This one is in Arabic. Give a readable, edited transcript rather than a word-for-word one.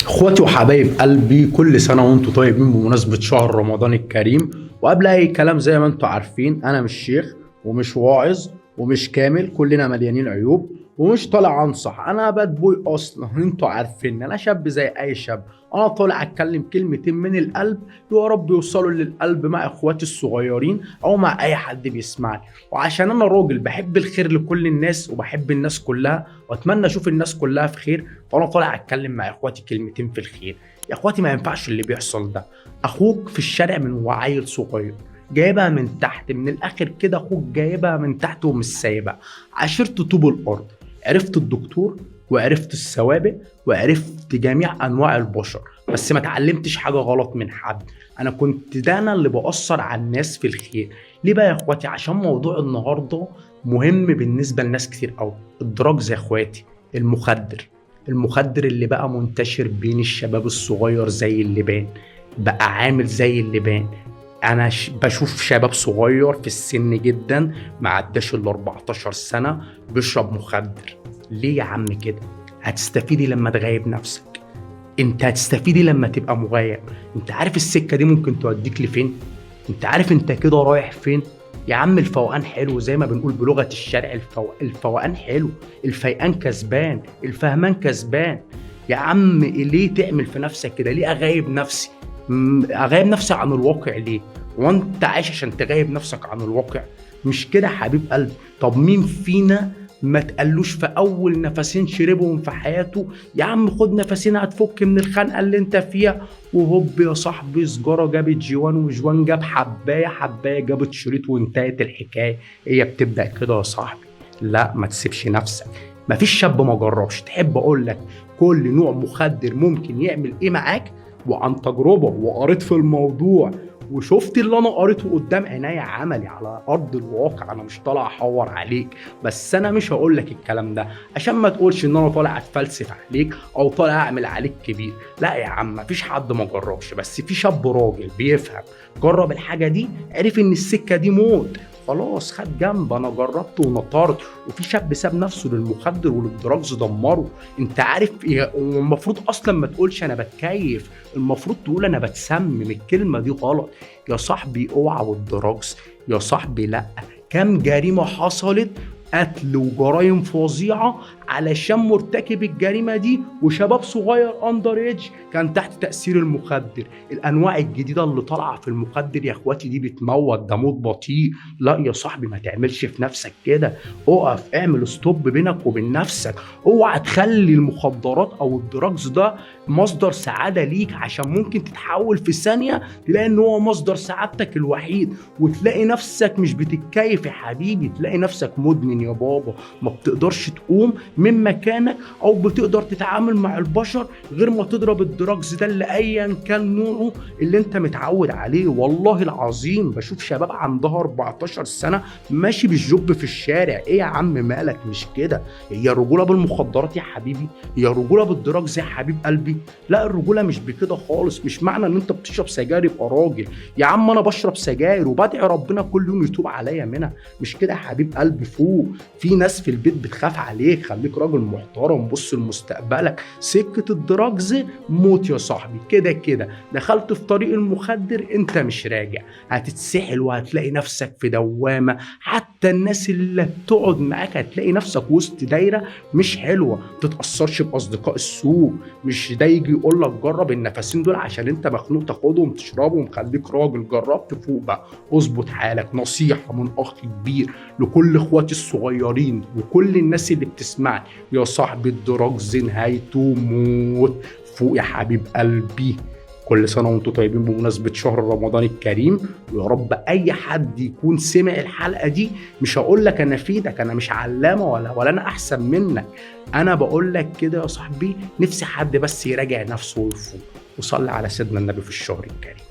اخواتي وحبايب قلبي، كل سنة وانتم طيبين بمناسبة شهر رمضان الكريم. وقبل اي كلام، زي ما انتم عارفين انا مش شيخ ومش واعظ ومش كامل، كلنا مليانين عيوب ومش طالع انصح. انا باد بوي اصلا، انتوا عارفين انا شاب زي اي شاب. انا طالع اتكلم كلمتين من القلب، يا رب يوصلوا للقلب مع اخواتي الصغيرين او مع اي حد بيسمعني. وعشان انا راجل بحب الخير لكل الناس وبحب الناس كلها واتمنى اشوف الناس كلها في خير، فانا طالع اتكلم مع اخواتي كلمتين في الخير. يا اخواتي، ما ينفعش اللي بيحصل ده. اخوك في الشارع من هو عيل صغير، جايبها من تحت، من الاخر كده اخوك جايبها من تحت ومش سايبها. عشرت طوب الارض، عرفت الدكتور وعرفت السوابق وعرفت جميع انواع البشر، بس ما اتعلمتش حاجه غلط من حد. انا كنت ده انا اللي باثر على الناس في الخير. ليه بقى يا اخواتي؟ عشان موضوع النهارده مهم بالنسبه لناس كتير قوي. الدراجز يا اخواتي، المخدر اللي بقى منتشر بين الشباب الصغير زي اللبان، بقى عامل زي اللبان. انا بشوف شباب صغير في السن جدا، ما عداش ال 14 سنه، بيشرب مخدر. ليه يا عم كده؟ هتستفيدي لما تغيب نفسك؟ انت هتستفيدي لما تبقى مغيب؟ انت عارف السكه دي ممكن توديك لفين؟ انت عارف انت كده رايح فين؟ يا عم الفوقان حلو، زي ما بنقول بلغه الشارع، الفوقان حلو، الفيقان كسبان، الفهمان كسبان. يا عم ليه تعمل في نفسك كده؟ ليه اغيب نفسي؟ اغيب نفسي عن الواقع ليه؟ وانت عايش عشان تغيب نفسك عن الواقع؟ مش كده حبيب قلبي. طب مين فينا ما تقلوش في اول نفسين شربهم في حياته، يا عم خد نفسين هتفك من الخنقه اللي انت فيها، وهوب يا صاحبي سجاره جابت جوان، وجوان جاب حبايه، حبايه جابت شريط، وانتهت الحكايه. هي بتبدا كده يا صاحبي. لا، ما تسيبش نفسك. مفيش شاب ما جربش. تحب اقول لك كل نوع مخدر ممكن يعمل ايه معاك؟ وعن تجربه، وقريت في الموضوع وشفت اللي انا قريته قدام عينيا عملي على ارض الواقع. انا مش طالع احور عليك، بس انا مش هقول لك الكلام ده عشان ما تقولش ان انا طالع اتفلسف عليك او طالع اعمل عليك كبير. لا يا عم، مفيش حد ما جربش، بس في شاب راجل بيفهم جرب الحاجه دي، عرف ان السكه دي موت، خلاص خد جنب. انا جربت ونطرت. وفي شاب ساب نفسه للمخدر وللدراجز دمره. انت عارف ايه؟ المفروض اصلا ما تقولش انا بتكيف، المفروض تقول انا بتسمم. الكلمه دي غلط يا صاحبي. اوعى والدراجز يا صاحبي. لا، كم جريمه حصلت، قتل وجرائم فظيعه علشان مرتكب الجريمه دي وشباب صغير اندر ايدج كان تحت تاثير المخدر. الانواع الجديده اللي طالعه في المخدر يا اخواتي دي بتموت، ده موت بطيء. لا يا صاحبي، ما تعملش في نفسك كده. اقف، اعمل ستوب بينك وبين نفسك. اوعى تخلي المخدرات او الدراجز ده مصدر سعاده ليك، عشان ممكن تتحول في ثانيه تلاقي ان هو مصدر سعادتك الوحيد، وتلاقي نفسك مش بتتكيف يا حبيبي، تلاقي نفسك مدمن يا بابا، ما بتقدرش تقوم من مكانك او بتقدر تتعامل مع البشر غير ما تضرب الدراجز ده اللي ايا كان نوعه اللي انت متعود عليه. والله العظيم بشوف شباب عندها 14 سنه ماشي بالجب في الشارع. ايه يا عم مالك؟ مش كده. هي الرجوله بالمخدرات يا حبيبي؟ هي الرجوله بالدراجز يا حبيب قلبي؟ لا، الرجوله مش بكده خالص. مش معنى ان انت بتشرب سجاير يبقى راجل. يا عم انا بشرب سجاير وبدعي ربنا كل يوم يتوب عليا منها. مش كده يا حبيب قلبي. فوق، في ناس في البيت بتخاف عليك. خليك راجل محترم، بص لمستقبلك. سكه الدراجز موت يا صاحبي. كده كده دخلت في طريق المخدر انت مش راجع، هتتسحل وهتلاقي نفسك في دوامه. حتى الناس اللي بتقعد معاك هتلاقي نفسك وسط دايره مش حلوه. تتاثرش باصدقاء السوق، مش ده يجي يقول لك جرب النفسين دول عشان انت مخنوق تاخدهم تشربهم. خليك راجل، جربت فوق بقى، اظبط حالك. نصيحه من اخ كبير لكل اخواتي الصغيرين وكل الناس اللي بتسمعني، يا صاحبي الدراجز نهايته موت. فوق يا حبيب قلبي. كل سنة وانتم طيبين بمناسبة شهر رمضان الكريم، ويا رب أي حد يكون سمع الحلقة دي. مش هقول لك أنا فيدك، أنا مش علامة ولا أنا أحسن منك. أنا بقول لك كده يا صاحبي، نفسي حد بس يراجع نفسه ويفوق. وصلي على سيدنا النبي في الشهر الكريم.